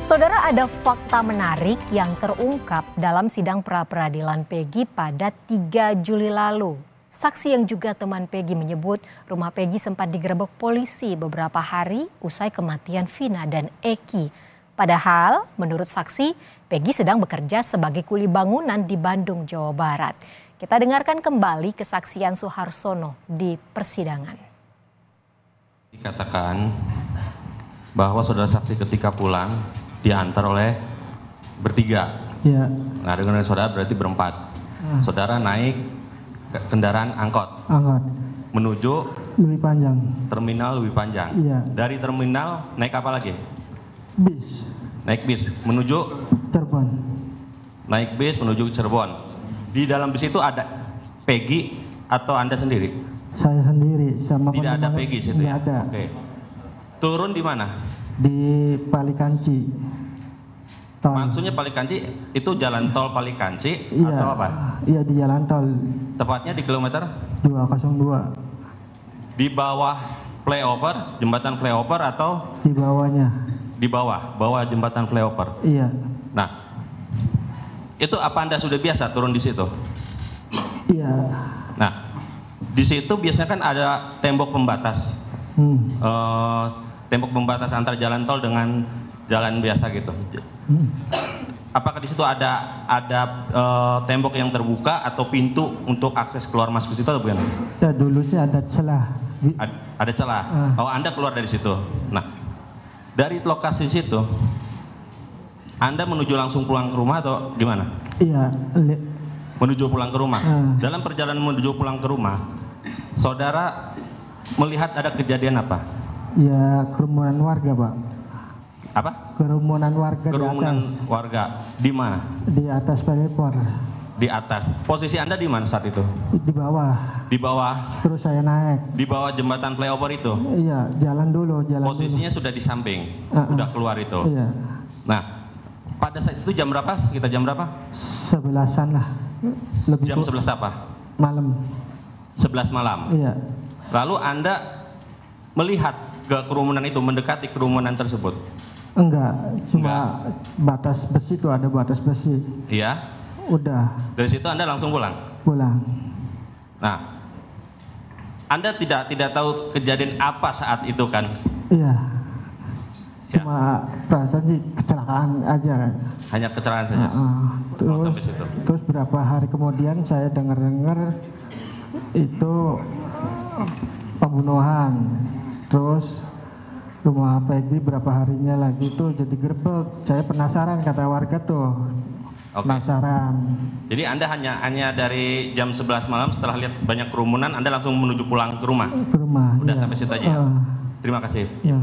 Saudara, ada fakta menarik yang terungkap dalam sidang pra-peradilan Peggy pada 3 Juli lalu. Saksi yang juga teman Peggy menyebut rumah Peggy sempat digerebek polisi beberapa hari usai kematian Vina dan Eki. Padahal menurut saksi, Peggy sedang bekerja sebagai kuli bangunan di Bandung, Jawa Barat. Kita dengarkan kembali kesaksian Suharsono di persidangan. Dikatakan bahwa saudara saksi ketika pulang diantar oleh bertiga. Ya. Nah, dengan saudara berarti berempat. Saudara naik kendaraan angkot. Menuju Lebih panjang. terminal lebih panjang. Iya. Dari terminal naik apa lagi? Bis. Naik bis menuju Cirebon. naik bis menuju Cirebon. Di dalam bis itu ada Peggy atau Anda sendiri? Saya sendiri sama Tidak ada Peggy situ ya? Tidak ada. Oke. Turun di mana? Di Palikanci. Tol. Maksudnya Palikanci itu jalan tol Palikanci Iya. atau apa? Iya, di jalan tol Tepatnya di kilometer 202. di bawah flyover, jembatan flyover atau Di bawahnya. di bawah jembatan flyover. Iya. Nah, itu apa Anda sudah biasa turun di situ? Iya. Nah, di situ biasanya kan ada tembok pembatas, tembok pembatas antar jalan tol dengan jalan biasa gitu. Apakah di situ ada tembok yang terbuka atau pintu untuk akses keluar masuk ke situ atau bukan? Ya, dulu sih ada celah. Ada celah. Oh, Anda keluar dari situ. Nah, dari lokasi situ, Anda menuju langsung pulang ke rumah atau gimana? Iya. Menuju pulang ke rumah. Dalam perjalanan menuju pulang ke rumah, saudara melihat ada kejadian apa? Ya, kerumunan warga, Pak. Apa? Kerumunan warga. Kerumunan di atas. warga. Di mana? Di atas pelipor. Di atas. Posisi Anda di mana saat itu? Di bawah. Di bawah. Terus saya naik. Di bawah jembatan flyover itu. Iya, jalan dulu. Posisinya sudah di samping. Udah keluar itu. Iya. Nah, pada saat itu jam berapa? Kita jam berapa? 11-an lah. Jam 11 apa? Malam. 11 malam. Iya. Lalu Anda melihat ke kerumunan itu, mendekati kerumunan tersebut? Enggak, cuma batas besi itu, ada batas besi. Iya. Udah. Dari situ Anda langsung pulang? Pulang. Nah, Anda tidak tahu kejadian apa saat itu kan? Iya. Ya. Cuma perasaan sih kecelakaan aja. Hanya kecelakaan saja? Terus berapa hari kemudian saya dengar itu pembunuhan. Terus rumah Peggy berapa harinya lagi tuh jadi gerbek. Saya penasaran, kata warga tuh. Oke. Penasaran. Jadi Anda hanya dari jam 11 malam setelah lihat banyak kerumunan, Anda langsung menuju pulang ke rumah? Ke rumah. Udah iya. sampai situ aja ya? Terima kasih. Iya.